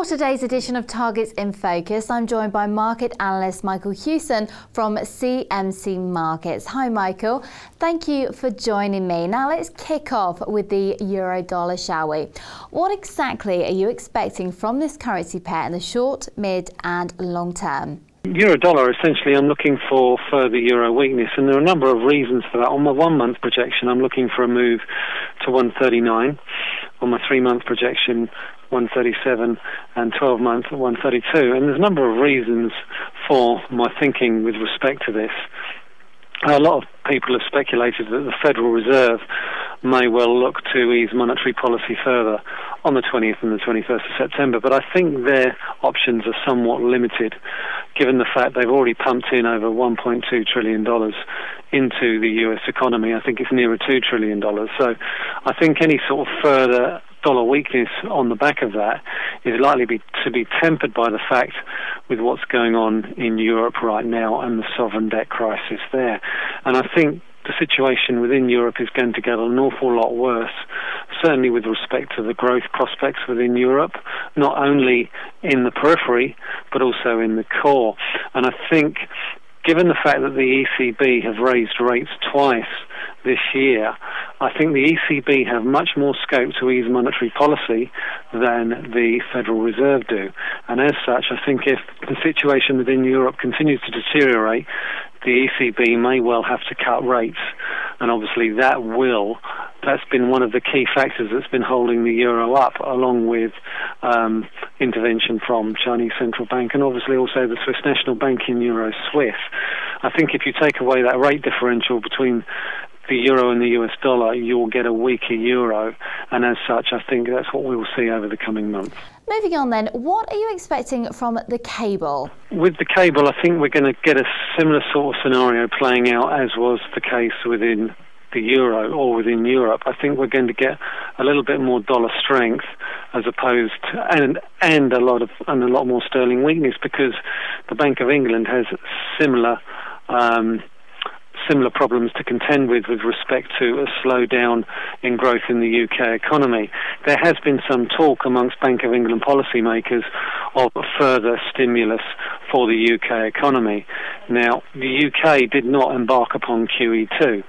today's edition of Targets in Focus, I'm joined by market analyst Michael Hewson from CMC Markets. Hi Michael, thank you for joining me. Now let's kick off with the euro-dollar, shall we? What exactly are you expecting from this currency pair in the short, mid and long term? Euro-dollar, essentially, I'm looking for further euro weakness, and there are a number of reasons for that. On my 1 month projection, I'm looking for a move to 139. On my 3 month projection, 137, and 12 month at 132. And there's a number of reasons for my thinking with respect to this. A lot of people have speculated that the Federal Reserve may well look to ease monetary policy further on the 20th and the 21st of September, but I think their options are somewhat limited given the fact they've already pumped in over $1.2 trillion into the US economy. I think it's nearer $2 trillion. So I think any sort of further dollar weakness on the back of that is likely to be tempered by the fact with what's going on in Europe right now and the sovereign debt crisis there. And I think the situation within Europe is going to get an awful lot worse, certainly with respect to the growth prospects within Europe, not only in the periphery, but also in the core. And I think, given the fact that the ECB have raised rates twice this year, I think the ECB have much more scope to ease monetary policy than the Federal Reserve do. And as such, I think if the situation within Europe continues to deteriorate, the ECB may well have to cut rates. And obviously that's been one of the key factors that's been holding the euro up, along with intervention from Chinese Central Bank and obviously also the Swiss National Bank in Euro Swiss. I think if you take away that rate differential between the euro and the US dollar, you'll get a weaker euro, and as such I think that's what we will see over the coming months. Moving on then, what are you expecting from the cable? With the cable, I think we're going to get a similar sort of scenario playing out as was the case within the euro or within Europe. I think we're going to get a little bit more dollar strength as opposed to, and a lot more sterling weakness, because the Bank of England has similar problems to contend with respect to a slowdown in growth in the UK economy. There has been some talk amongst Bank of England policymakers of further stimulus for the UK economy. Now, the UK did not embark upon QE2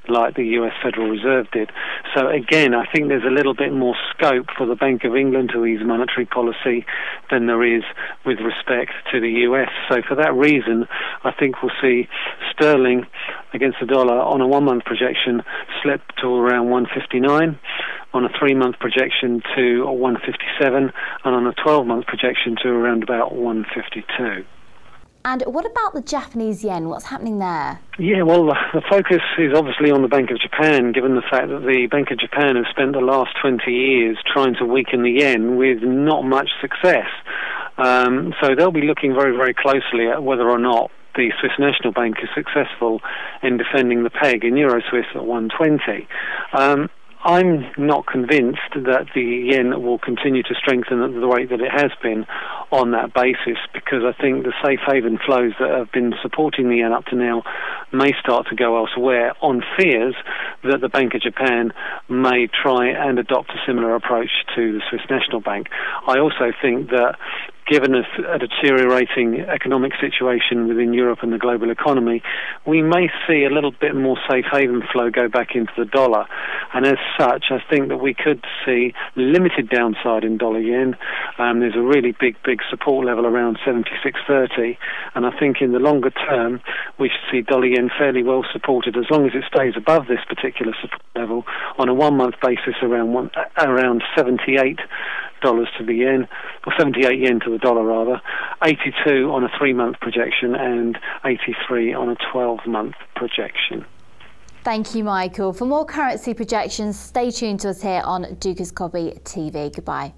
like the US Federal Reserve did. So again, I think there's a little bit more scope for the Bank of England to ease monetary policy than there is with respect to the US. So for that reason, I think we'll see sterling against the dollar on a 1 month projection slip to around 159, on a 3 month projection to 157, and on a 12 month projection to around about 152. And what about the Japanese yen? What's happening there? Yeah, well, the focus is obviously on the Bank of Japan, given the fact that the Bank of Japan has spent the last 20 years trying to weaken the yen with not much success. So they'll be looking very, very closely at whether or not the Swiss National Bank is successful in defending the peg in Euro Swiss at 120. I'm not convinced that the yen will continue to strengthen at the rate that it has been on that basis, because I think the safe haven flows that have been supporting the yen up to now may start to go elsewhere on fears that the Bank of Japan may try and adopt a similar approach to the Swiss National Bank. I also think that given a deteriorating economic situation within Europe and the global economy, we may see a little bit more safe haven flow go back into the dollar. And as such, I think that we could see limited downside in dollar yen. There's a really big support level around 76.30. And I think in the longer term, we should see dollar yen fairly well supported as long as it stays above this particular support level on a 1 month basis around 78 dollars to the yen, or 78 yen to the dollar rather, 82 on a 3 month projection and 83 on a 12 month projection. Thank you, Michael. For more currency projections, stay tuned to us here on Dukascopy TV. Goodbye.